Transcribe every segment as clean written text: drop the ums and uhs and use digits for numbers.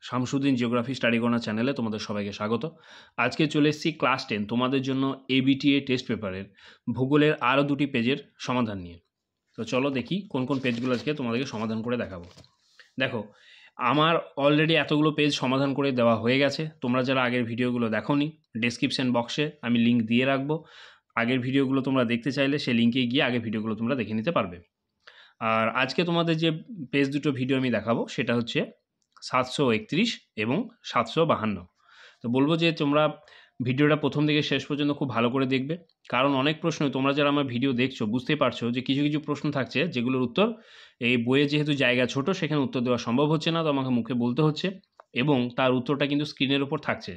Shamsuddin geography study corner চ্যানেলে তোমাদের সবাইকে স্বাগত। আজকে চলে এসেছি ক্লাস 10 তোমাদের জন্য এবিটিএ টেস্ট পেপারের ভূগোলের আরও দুটি পেজের সমাধান নিয়ে। তো চলো দেখি কোন কোন পেজগুলো আজকে তোমাদেরকে সমাধান করে দেখাবো। দেখো, আমার অলরেডি এতগুলো পেজ সমাধান করে দেওয়া হয়ে গেছে। তোমরা যারা আগের ভিডিওগুলো দেখোনি, ডেসক্রিপশন বক্সে আমি লিঙ্ক দিয়ে রাখবো। আগের ভিডিওগুলো তোমরা দেখতে চাইলে সেই লিঙ্কে গিয়ে আগের ভিডিওগুলো তোমরা দেখে নিতে পারবে। আর আজকে তোমাদের যে পেজ দুটো ভিডিও আমি দেখাবো সেটা হচ্ছে 731 এবং 752। তো বলবো যে তোমরা ভিডিওটা প্রথম থেকে শেষ পর্যন্ত খুব ভালো করে দেখবে, কারণ অনেক প্রশ্ন তোমরা যারা আমার ভিডিও দেখছো বুঝতে পারছো যে কিছু কিছু প্রশ্ন থাকছে যেগুলোর উত্তর এই বইয়ে যেহেতু জায়গা ছোট সেখানে উত্তর দেওয়া সম্ভব হচ্ছে না, তো আমাকে মুখে বলতে হচ্ছে এবং তার উত্তরটা কিন্তু স্ক্রিনের ওপর থাকছে।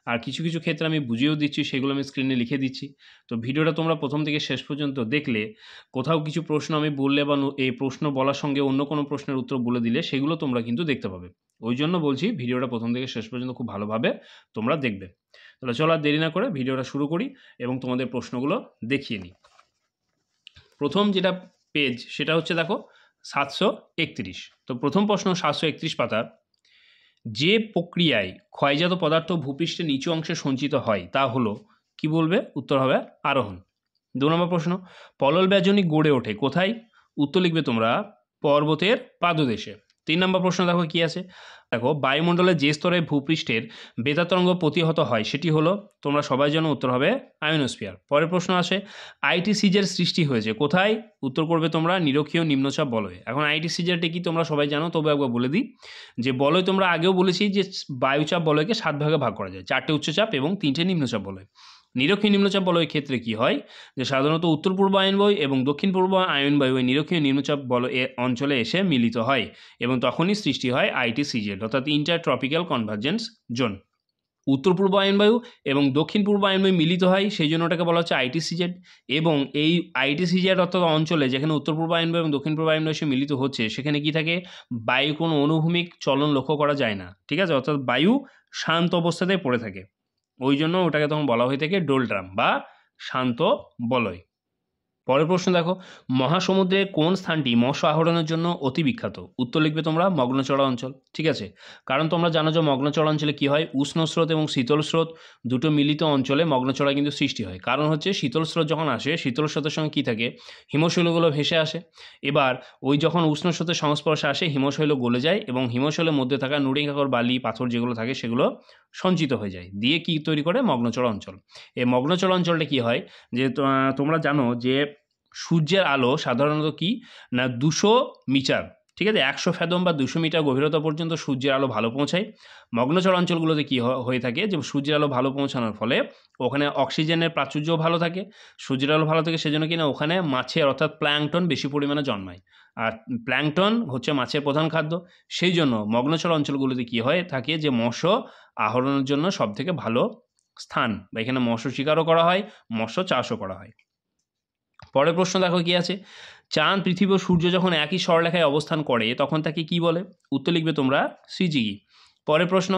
আর কিছু কিছু ক্ষেত্রে আমি বুঝিয়েও দিচ্ছি, সেগুলো আমি স্ক্রিনে লিখে দিচ্ছি। তো ভিডিওটা তোমরা প্রথম থেকে শেষ পর্যন্ত দেখলে কোথাও কিছু প্রশ্ন আমি বললে বা এই প্রশ্ন বলার সঙ্গে অন্য কোনো প্রশ্নের উত্তর বলে দিলে সেগুলো তোমরা কিন্তু দেখতে পাবে। ওই জন্য বলছি ভিডিওটা প্রথম থেকে শেষ পর্যন্ত খুব ভালোভাবে তোমরা দেখবে। তাহলে চলো আর দেরি না করে ভিডিওটা শুরু করি এবং তোমাদের প্রশ্নগুলো দেখিয়ে নিই। প্রথম যেটা পেজ সেটা হচ্ছে দেখো 731। তো প্রথম প্রশ্ন 731 পাতার, যে প্রক্রিয়ায় ক্ষয়জাত পদার্থ ভূপৃষ্ঠের নিচু অংশে সঞ্চিত হয় তা হলো, কি বলবে? উত্তর হবে আরোহণ। 2 নম্বর প্রশ্ন, পলল ব্যাজনী গড়ে ওঠে কোথায়? উত্তর লিখবে তোমরা পর্বতের পাদদেশে। 3 নম্বর প্রশ্ন দেখো কি আছে, দেখো বায়ুমণ্ডলের যে স্তরে ভূপৃষ্ঠের বেতা তরঙ্গ প্রতিহত হয় সেটি হলো, তোমরা সবাই জানো উত্তর হবে আয়োনোস্ফিয়ার। পরের প্রশ্ন আসে, আইটিসিজের সৃষ্টি হয়েছে কোথায়? উত্তর করবে তোমরা নিরক্ষীয় নিম্নচাপ বলয়ে। এখন আইটিসিজেরটা কি তোমরা সবাই জানো, তবে একবার বলে দিই যে বলয় তোমরা আগেও বলেছি যে বায়ুচাপ বলয়কে 7 ভাগে ভাগ করা যায়, 4টে উচ্চচাপ এবং 3টে নিম্নচাপ বলয়। নিরক্ষীয় নিম্নচাপ বলয়ের ক্ষেত্রে কি হয় যে সাধারণত উত্তর পূর্ব আয়নবায়ু এবং দক্ষিণ পূর্ব আয়নবায়ু এই নিরক্ষীয় নিম্নচাপ বলয় অঞ্চলে এসে মিলিত হয় এবং তখনই সৃষ্টি হয় আইটিসিজেড, অর্থাৎ ইন্টার ট্রপিক্যাল কনভার্জেন্স জোন। উত্তর পূর্ব আয়নবায়ু এবং দক্ষিণ পূর্ব আয়নবায়ু মিলিত হয়, সেই জন্য ওটাকে বলা হচ্ছে আইটিসিজেড। এবং এই আইটিসিজেড অর্থাৎ অঞ্চলে যেখানে উত্তর পূর্ব আয়নবায়ু এবং দক্ষিণ পূর্ব আয়নবায়ু এসে মিলিত হচ্ছে সেখানে কি থাকে, বায়ু কোনো অনুভূমিক চলন লক্ষ্য করা যায় না, ঠিক আছে, অর্থাৎ বায়ু শান্ত অবস্থাতে পড়ে থাকে। ওই জন্য ওটাকে তখন বলা হয়ে থাকে ডোলড্রাম বা শান্ত বলয়। পরের প্রশ্ন দেখো, মহাসমুদ্রে কোন স্থানটি মৎস্য আহরণের জন্য অতি বিখ্যাত? উত্তর লিখবে তোমরা মগ্নচড়া অঞ্চল, ঠিক আছে, কারণ তোমরা জানো যে মগ্নচড়া অঞ্চলে কি হয়, উষ্ণ স্রোত এবং শীতল স্রোত দুটো মিলিত অঞ্চলে মগ্নচড়া কিন্তু সৃষ্টি হয়। কারণ হচ্ছে শীতল স্রোত যখন আসে শীতল স্রোতের সঙ্গে কী থাকে, হিমশৈলগুলো ভেসে আসে। এবার ওই যখন উষ্ণ স্রোতের সংস্পর্শে আসে হিমশৈল গলে যায় এবং হিমশৈলের মধ্যে থাকা নুড়িকাকর বালি পাথর যেগুলো থাকে সেগুলো সঞ্চিত হয়ে যায়, দিয়ে কি তৈরি করে মগ্নচড়া অঞ্চল। এই মগ্নচড়া অঞ্চলটা কি হয় যে তোমরা জানো যে সূর্যের আলো সাধারণত কি না 200 মিটার, ঠিক আছে, 100 ফ্যাদম বা 200 মিটার গভীরতা পর্যন্ত সূর্যের আলো ভালো পৌঁছায়। মগ্নচড়া অঞ্চলগুলোতে কী হয়ে থাকে যে সূর্যের আলো ভালো পৌঁছানোর ফলে ওখানে অক্সিজেনের প্রাচুর্যও ভালো থাকে, সূর্যের আলো ভালো থাকে, সেজন্য কিনা ওখানে মাছের অর্থাৎ প্ল্যাঙ্কটন বেশি পরিমাণে জন্মায়। আর প্ল্যাঙ্কটন হচ্ছে মাছের প্রধান খাদ্য, সেই জন্য মগ্নচড়া অঞ্চলগুলোতে কী হয়ে থাকে যে মৎস্য আহরণের জন্য সবথেকে ভালো স্থান, বা এখানে মৎস্য শিকারও করা হয়, মৎস্য চাষও করা হয়। পরের প্রশ্ন দেখো কি আছে, চাঁদ পৃথিবী ও সূর্য যখন একই সরলরেখায় অবস্থান করে তখন তাকে কি বলে? উত্তর লিখবে তোমরা শ্রীজিগি। পরের প্রশ্ন,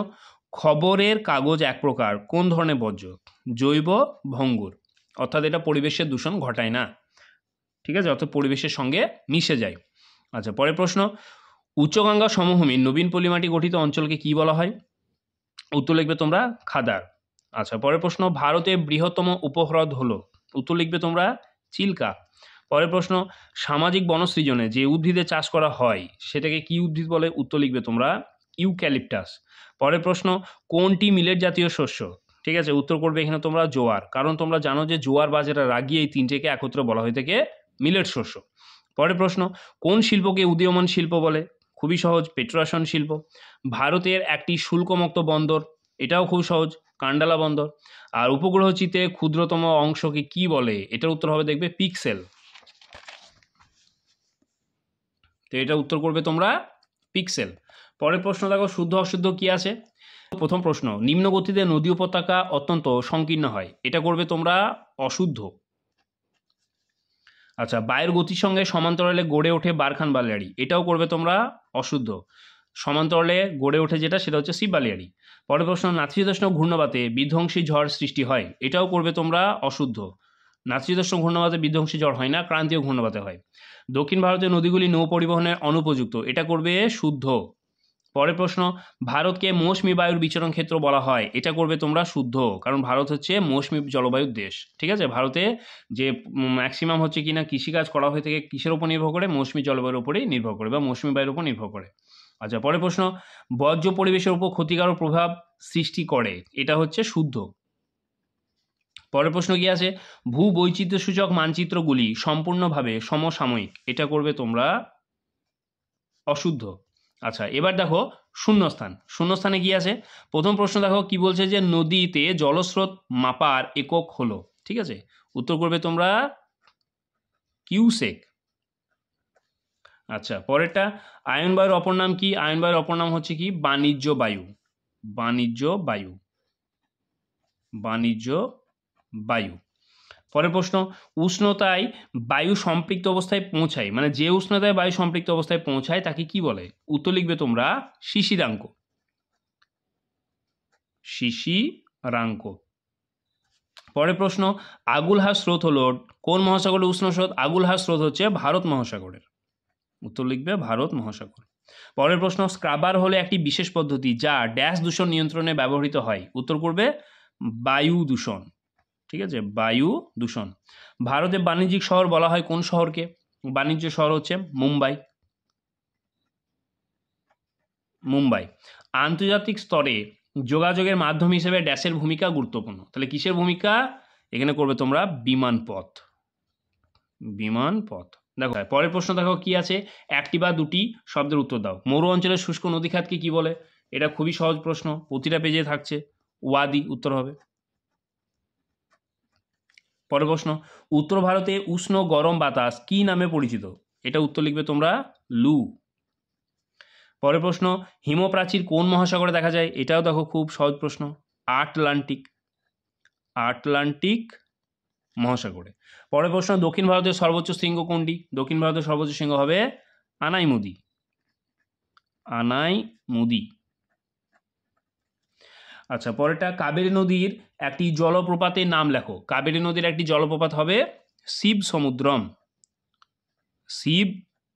খবরের কাগজ এক প্রকার কোন ধরনের বর্জ্য? জৈব ভঙ্গুর, অর্থাৎ এটা পরিবেশের দূষণ ঘটায় না, ঠিক আছে, অর্থাৎ পরিবেশের সঙ্গে মিশে যায়। আচ্ছা, পরের প্রশ্ন, উচ্চগঙ্গা সমভূমির নবীন পলিমাটি গঠিত অঞ্চলকে কি বলা হয়? উত্তর লিখবে তোমরা খাদার। আচ্ছা, পরের প্রশ্ন, ভারতের বৃহত্তম উপহ্রদ হলো? উত্তর লিখবে তোমরা চিল্কা। পরের প্রশ্ন, সামাজিক বনসৃজনে যে উদ্ভিদের চাষ করা হয় সেটাকে কি উদ্ভিদ বলে? উত্তর লিখবে তোমরা ইউক্যালিপটাস। পরের প্রশ্ন, কোনটি মিলেট জাতীয় শস্য? ঠিক আছে, উত্তর করবে এখানে তোমরা জোয়ার, কারণ তোমরা জানো যে জোয়ার বাজরা রাগি এই তিনটেকে একত্রে বলা হয়ে থাকে মিলেট শস্য। পরের প্রশ্ন, কোন শিল্পকে উদীয়মান শিল্প বলে? খুবই সহজ, পেট্রোশন শিল্প। ভারতের একটি শুল্কমুক্ত বন্দর, এটাও খুব সহজ, কান্ডালা বন্দর। আর উপগ্রহ চিত্রের ক্ষুদ্রতম অংশকে কি বলে? এটার উত্তর হবে দেখবে পিক্সেল। তো এটা উত্তর করবে তোমরা পিক্সেল। পরের প্রশ্ন দেখো, শুদ্ধ অশুদ্ধ কি আছে। প্রথম প্রশ্ন, নিম্ন গতিতে নদী উপত্যকা অত্যন্ত সংকীর্ণ হয়, এটা করবে তোমরা অশুদ্ধ। আচ্ছা, বায়ুর গতির সঙ্গে সমান্তরালে গড়ে ওঠে বারখান বালিয়াড়ি, এটাও করবে তোমরা অশুদ্ধ। সমান্তরালে গড়ে ওঠে যেটা সেটা হচ্ছে শিব বালিয়াড়ি। পরের প্রশ্ন, নাতিশীতোষ্ণ ঘূর্ণবাতে বিধ্বংসী ঝড় সৃষ্টি হয়, এটাও করবে তোমরা অশুদ্ধ। নাতিশীতোষ্ণ ঘূর্ণবাতে বিধ্বংসী ঝড় হয় না, ক্রান্তীয় ঘূর্ণবাতে হয়। দক্ষিণ ভারতের নদীগুলি নৌ পরিবহনের অনুপযুক্ত, এটা করবে শুদ্ধ। পরের প্রশ্ন, ভারতকে মৌসুমী বায়ুর বিচরণ ক্ষেত্র বলা হয়, এটা করবে তোমরা শুদ্ধ, কারণ ভারত হচ্ছে মৌসুমী জলবায়ুর দেশ। ঠিক আছে, ভারতে যে ম্যাক্সিমাম হচ্ছে কিনা কৃষিকাজ করা হয়ে থাকে কিসের উপর নির্ভর করে, মৌসুমী জলবায়ুর উপরেই নির্ভর করে বা মৌসুমী বায়ুর উপর নির্ভর করে। আচ্ছা, পরের প্রশ্ন, বর্জ্য পরিবেশের উপর ক্ষতিকারক প্রভাব সৃষ্টি করে, এটা হচ্ছে শুদ্ধ। পরের প্রশ্ন কি আছে, ভূ বৈচিত্র্য সূচক মানচিত্রগুলি সম্পূর্ণভাবে সমসাময়িক, এটা করবে তোমরা অশুদ্ধ। আচ্ছা, এবার দেখো শূন্যস্থান। শূন্যস্থানে কি আছে, প্রথম প্রশ্ন দেখো কি বলছে যে নদীতে জলস্রোত মাপার একক হলো। ঠিক আছে, উত্তর করবে তোমরা কিউসেক। আচ্ছা, পরেরটা, আয়ন বায়ুর অপর নাম কি? আয়ন বায়ুর অপর নাম হচ্ছে কি বাণিজ্য বায়ু। বাণিজ্য বায়ু, বাণিজ্য বায়ু। পরের প্রশ্ন, উষ্ণতায় বায়ু সম্পৃক্ত অবস্থায় পৌঁছায়, মানে যে উষ্ণতায় বায়ু সম্পৃক্ত অবস্থায় পৌঁছায় তাকে কি বলে? উত্তর লিখবে তোমরা শিশিরাঙ্ক। শিশিরাঙ্ক। পরের প্রশ্ন, আগুলহার স্রোত হলো কোন মহাসাগরের উষ্ণ স্রোত? আগুলহার স্রোত হচ্ছে ভারত মহাসাগরের। উত্তর লিখবে ভারত মহাসাগর। পরের প্রশ্ন, স্ক্রাবার হলো একটি বিশেষ পদ্ধতি যা ড্যাশ দূষণ নিয়ন্ত্রণে ব্যবহৃত হয়। উত্তর করবে বায়ু দূষণ। ঠিক আছে, বায়ু দূষণ। ভারতের বাণিজ্যিক শহর বলা হয় কোন শহরকে? বাণিজ্য শহর হচ্ছে মুম্বাই। মুম্বাই। আন্তর্জাতিক স্তরে যোগাযোগের মাধ্যম হিসেবে ড্যাশের ভূমিকা গুরুত্বপূর্ণ, তাহলে কিসের ভূমিকা? এখানে করবে তোমরা বিমানপথ। বিমানপথ। দেখো পরের প্রশ্ন দেখো কি আছে, একটি বা দুটি শব্দের উত্তর দাও। মরু অঞ্চলের শুষ্ক নদী খাতকে কি বলে? এটা খুবই সহজ প্রশ্ন, প্রতিটা পেজে থাকছে। ওয়াদি উত্তর হবে। পরের প্রশ্ন, উত্তর ভারতে উষ্ণ গরম বাতাস কি নামে পরিচিত? এটা উত্তর লিখবে তোমরা লু। পরের প্রশ্ন, হিমপ্রাচীর কোন মহাসাগরে দেখা যায়? এটাও দেখো খুব সহজ প্রশ্ন, আটলান্টিক। আটলান্টিক মহাসাগরে। পরের প্রশ্ন, দক্ষিণ ভারতের সর্বোচ্চ শৃঙ্গ কোনটি? দক্ষিণ ভারতের সর্বোচ্চ শৃঙ্গ হবে আনাইমুদি। আনাইমুদি। আচ্ছা, পরেরটা, কাবেরী নদীর একটি জলপ্রপাতের নাম লেখো। কাবেরী নদীর একটি জলপ্রপাত হবে শিব সমুদ্রম। শিব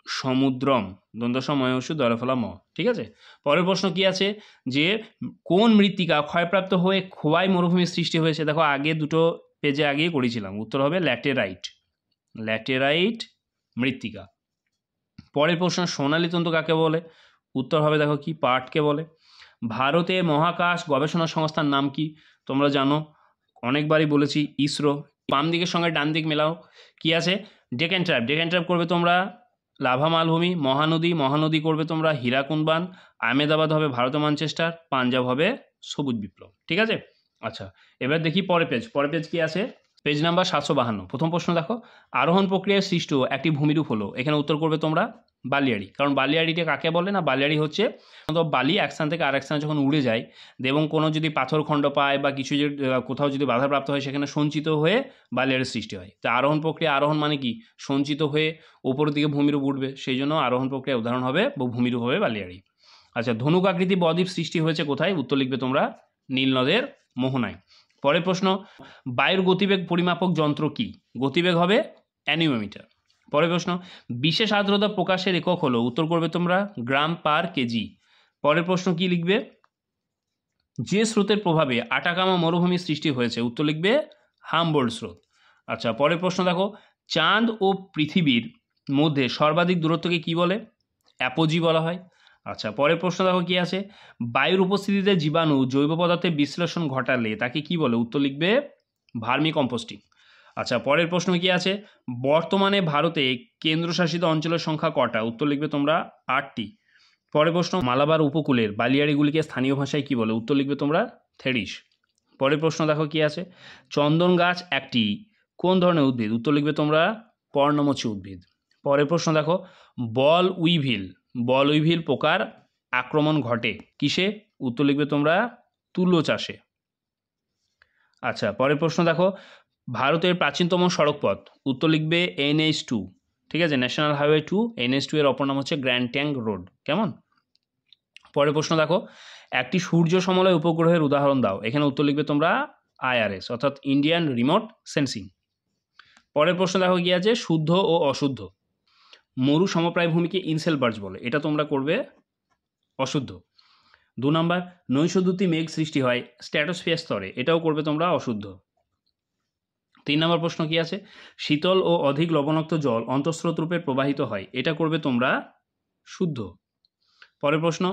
সমুদ্রম, দ্বন্দ্বসময়সু দলফলা ম। ঠিক আছে, পরের প্রশ্ন কি আছে, যে কোন মৃত্তিকা ক্ষয়প্রাপ্ত হয়ে খোয়াই মরুভূমির সৃষ্টি হয়েছে? দেখো আগে দুটো পেজে আগেই করেছিলাম, উত্তর হবে ল্যাটেরাইট। ল্যাটেরাইট মৃত্তিকা। পরের প্রশ্ন, সোনালী তন্তু কাকে বলে? উত্তর হবে দেখো কি পাটকে বলে। ভারতে মহাকাশ গবেষণা সংস্থার নাম কি? তোমরা জানো, অনেকবারই বলেছি, ইসরো। বাম দিকের সঙ্গে ডান দিক মেলাও, কি আছে? ডেকান ট্রাইব। ডেকান ট্রাইব করবে তোমরা লাভা মালভূমি। মহানদী, মহানদী করবে তোমরা হীরাকুন্ড বাঁধ। আহমেদাবাদ হবে ভারতের ম্যানচেস্টার। পাঞ্জাব হবে সবুজ বিপ্লব। ঠিক আছে, আচ্ছা এবার দেখি পরের পেজ। পরের পেজ কি আছে? Page number 752। প্রথম প্রশ্ন দেখো, আরোহণ প্রক্রিয়ায় সৃষ্ট একটি ভূমিরূপ হলো। এখানে উত্তর করবে তোমরা বালিয়াড়ি। কারণ বালিয়াড়িটা কাকে বলে? না, বালিয়াড়ি হচ্ছে বালি এক স্থান থেকে আরেক স্থানে যখন উড়ে যায় এবং কোনো যদি পাথরখণ্ড পায় বা কিছু যদি কোথাও যদি বাধাপ্রাপ্ত হয় সেখানে সঞ্চিত হয়ে বালিয়াড়ির সৃষ্টি হয়। তা আরোহণ প্রক্রিয়া, আরোহণ মানে কি? সঞ্চিত হয়ে উপরের দিকে ভূমিরূপ উঠবে, সেই জন্য আরোহণ প্রক্রিয়া উদাহরণ হবে ভূমিরূপ হবে বালিয়াড়ি। আচ্ছা, ধনুক আকৃতি বদ্বীপ সৃষ্টি হয়েছে কোথায়? উত্তর লিখবে তোমরা নীল নদের মোহনায়। পরের প্রশ্ন, বায়ুর গতিবেগ পরিমাপক যন্ত্র কি? গতিবেগ হবে অ্যানিমোমিটার। পরের প্রশ্ন, বিশেষ আর্দ্রতা প্রকাশের একক হলো? উত্তর করবে তোমরা গ্রাম পার কেজি। পরের প্রশ্ন কি লিখবে? যে স্রোতের প্রভাবে আটাকামা মরুভূমির সৃষ্টি হয়েছে? উত্তর লিখবে হামবোল্ড স্রোত। আচ্ছা, পরের প্রশ্ন দেখো, চাঁদ ও পৃথিবীর মধ্যে সর্বাধিক দূরত্বকে কি বলে? অ্যাপোজি বলা হয়। আচ্ছা, পরের প্রশ্ন দেখো কি আছে, বায়ুর উপস্থিতিতে জীবাণু জৈব পদার্থের বিশ্লেষণ ঘটালে তাকে কি বলে? উত্তর লিখবে ভার্মি কম্পোস্টিং। আচ্ছা, পরের প্রশ্ন কি আছে, বর্তমানে ভারতে কেন্দ্রশাসিত অঞ্চলের সংখ্যা কটা? উত্তর লিখবে তোমরা 8টি। পরের প্রশ্ন, মালাবার উপকূলের বালিয়াড়িগুলিকে স্থানীয় ভাষায় কি বলে? উত্তর লিখবে তোমরা থেরিস। পরের প্রশ্ন দেখো কি আছে, চন্দন গাছ একটি কোন ধরনের উদ্ভিদ? উত্তর লিখবে তোমরা পর্ণমোচী উদ্ভিদ। পরের প্রশ্ন দেখো, বল উইভিল পোকার আক্রমণ ঘটে কিসে? উত্তর লিখবে তোমরা তুলো চাষে। আচ্ছা, পরের প্রশ্ন দেখো, ভারতের প্রাচীনতম সড়কপথ? উত্তর লিখবে NH2। ঠিক আছে, ন্যাশনাল হাইওয়ে 2। NH2 এর অপর নাম হচ্ছে গ্র্যান্ড ট্যাঙ্ক রোড। কেমন? পরের প্রশ্ন দেখো, একটি সূর্য সমলয় উপগ্রহের উদাহরণ দাও। এখানে উত্তর লিখবে তোমরা IRS অর্থাৎ ইন্ডিয়ান রিমোট সেন্সিং। পরের প্রশ্ন দেখো কি আছে, শুদ্ধ ও অশুদ্ধ। মরু সমপ্রায় ভূমিকে ইনসেলবার্জ বলে, এটা তোমরা করবে অশুদ্ধ। 2 নাম্বার, নৈশদ্যুতি মেঘ সৃষ্টি হয় স্ট্র্যাটোস্ফিয়ার স্তরে, এটাও করবে তোমরা অশুদ্ধ। 3 নম্বর প্রশ্ন কি আছে, শীতল ও অধিক লবণাক্ত জল অন্তঃস্রোত রূপে প্রবাহিত হয়, এটা করবে তোমরা শুদ্ধ। পরের প্রশ্ন,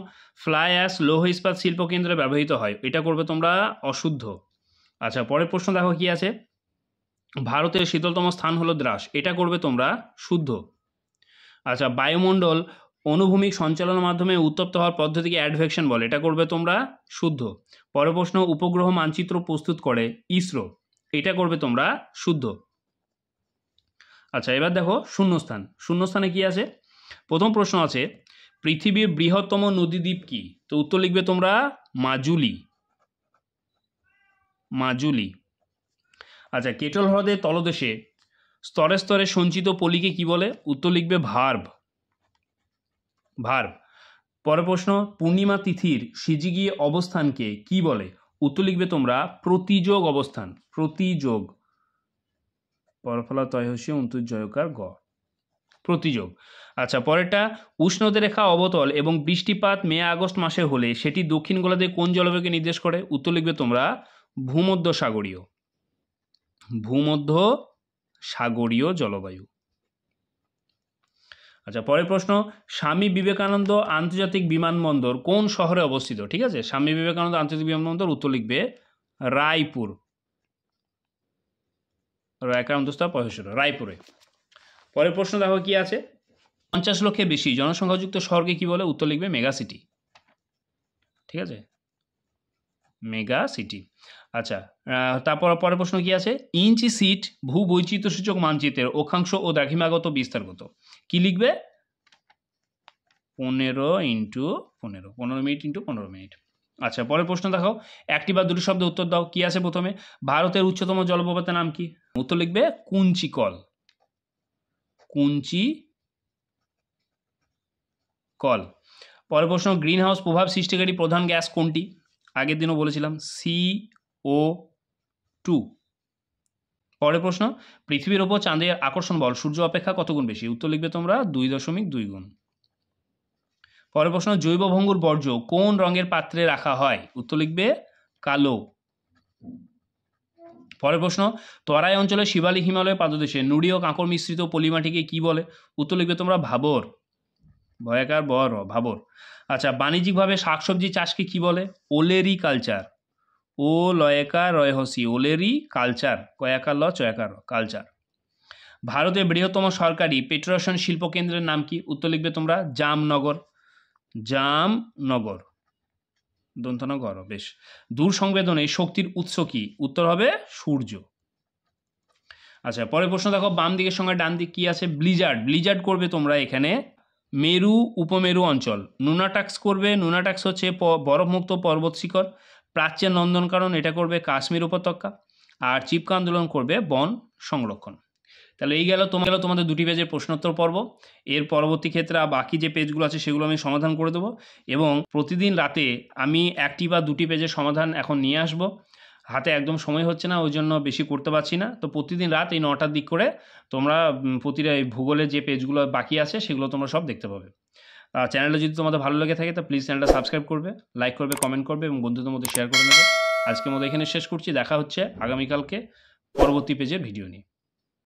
ফ্লাই অ্যাশ লৌহ ইস্পাত শিল্পকেন্দ্রে ব্যবহৃত হয়, এটা করবে তোমরা অশুদ্ধ। আচ্ছা, পরের প্রশ্ন দেখো কি আছে, ভারতের শীতলতম স্থান হলো দ্রাস, এটা করবে তোমরা শুদ্ধ। আচ্ছা, বায়ুমণ্ডল অনুভূমিক সঞ্চালনের মাধ্যমে উত্তপ্ত হওয়ার পদ্ধতিকে অ্যাডভেকশন বলে, এটা করবে তোমরা শুদ্ধ। পরের প্রশ্ন, উপগ্রহ মানচিত্র প্রস্তুত করে ইসরো, এটা করবে তোমরা শুদ্ধ। আচ্ছা, এবার দেখো শূন্যস্থান। শূন্যস্থানে কি আছে, প্রথম প্রশ্ন আছে পৃথিবীর বৃহত্তম নদীদ্বীপ কি, তো উত্তর লিখবে তোমরা মাজুলি। মাজুলি। আচ্ছা, কেটল হ্রদের তলদেশে স্তরে স্তরে সঞ্চিত পলিকে কি বলে, উত্তর লিখবে ভার্ব। ভার্ব। পরের প্রশ্ন, পূর্ণিমা তিথির সিজিগীয় অবস্থানকে কি বলে, উত্তর লিখবে তোমরা প্রতিযোগ অবস্থান। প্রতিযোগ। পরফলা তয়হসী অন্তুজ জয়কার গ, প্রতিযোগ। আচ্ছা, পরেরটা, উষ্ণরেখা অবতল এবং বৃষ্টিপাত মে আগস্ট মাসে হলে সেটি দক্ষিণ গোলার্ধে কোন জলবায়ুকে নির্দেশ করে, উত্তর লিখবে তোমরা ভূমধ্য সাগরীয়। ভূমধ্য সাগরীয় জলবায়ু। আচ্ছা, পরের প্রশ্ন, স্বামী বিবেকানন্দ আন্তর্জাতিক বিমানবন্দর কোন শহরে অবস্থিত, ঠিক আছে, স্বামী বিবেকানন্দ আন্তর্জাতিক বিমানবন্দর, উত্তর লিখবে রায়পুর। রায়পুরে। পরের প্রশ্ন দেখো কি আছে, 50 লক্ষের বেশি জনসংখ্যাযুক্ত শহরকে কি বলে, উত্তর লিখবে মেগা সিটি। ঠিক আছে, মেগা সিটি। আচ্ছা, তারপর পরের প্রশ্ন কি আছে, ইঞ্চি সিট ভূ বৈচিত্র্যসূচক মানচিত্রের অক্ষাংশ ও দ্রাঘিমাগত বিস্তারগত, কি লিখবে 15 মিনিট ইন্টু 15 মিনিট। আচ্ছা, পরের প্রশ্ন দেখো, একটি বা দুটি শব্দ উত্তর দাও। কি আছে প্রথমে, ভারতের উচ্চতম জলপ্রপাতের নাম কি, উত্তর লিখবে কুঞ্চিকল। কুঞ্চিকল। পরের প্রশ্ন, গ্রিন হাউস প্রভাব সৃষ্টিকারী প্রধান গ্যাস কোনটি, আগের দিনও বলেছিলাম CO2। পরের প্রশ্ন, পৃথিবীর ওপর চাঁদের আকর্ষণ বল সূর্য অপেক্ষা কত গুণ বেশি, উত্তর লিখবে তোমরা 2.2 গুণ। পরের প্রশ্ন, জৈব ভঙ্গুর বর্জ্য কোন রঙের পাত্রে রাখা হয়, উত্তর লিখবে কালো। পরের প্রশ্ন, তরাই অঞ্চলে শিবালিক হিমালয়ের পাদদেশে নুড়ি ও কাঁকড় মিশ্রিত পলিমাটিকে কি বলে, উত্তর লিখবে তোমরা ভাবর। ভয়াকার বর, ভাবর। আচ্ছা, বাণিজ্যিকভাবে শাকসবজি চাষকে কি বলে, ওলেরি কালচার। ও লয়কার রয়হসি, ওলেরি কালচার, কয়াকার ল চয়াকার কালচার। ভারতের বৃহত্তম সরকারি পেট্রোরসায়ন শিল্পকেন্দ্রের নাম কি, উত্তর লিখবে তোমরা জামনগর। জামনগর, দন্তনগর, বেশ। দূর সংবেদনে শক্তির উৎস কি, উত্তর হবে সূর্য। আচ্ছা, পরের প্রশ্ন দেখো, বাম দিকের সঙ্গে ডান দিক কি আছে, ব্লিজার্ড। ব্লিজার্ড করবে তোমরা এখানে মেরু উপমেরু অঞ্চল। নুনাটাক্স করবে, নুনাটাক্স হচ্ছে বরফমুক্ত পর্বত শিখর। প্রাচ্যের নন্দনকানন, এটা করবে কাশ্মীর উপত্যকা। আর চিপকা আন্দোলন করবে বন সংরক্ষণ। তাহলে এই গেল তোমাদের দুটি পেজের প্রশ্নোত্তর পর্ব। এর পরবর্তী ক্ষেত্রে বাকি যে পেজগুলো আছে সেগুলো আমি সমাধান করে দেবো, এবং প্রতিদিন রাতে আমি একটি বা দুটি পেজের সমাধান এখন নিয়ে আসব। হাতে একদম সময় হচ্ছে না, ওই জন্য বেশি করতে পারছি না। তো প্রতিদিন রাত এই 9টার দিক করে তোমরা প্রতিটা ভূগোলের যে পেজগুলো বাকি আছে সেগুলো তোমরা সব দেখতে পাবে। চ্যানেলটা যদি তোমাদের ভালো লেগে থাকে তা প্লিজ চ্যানেলটা সাবস্ক্রাইব করবে, লাইক করবে, কমেন্ট করবে এবং বন্ধুদের মধ্যে শেয়ার করে নেবে। আজকের মতো এখানে শেষ করছি, দেখা হচ্ছে আগামীকালকে পরবর্তী পেজের ভিডিও নিয়ে।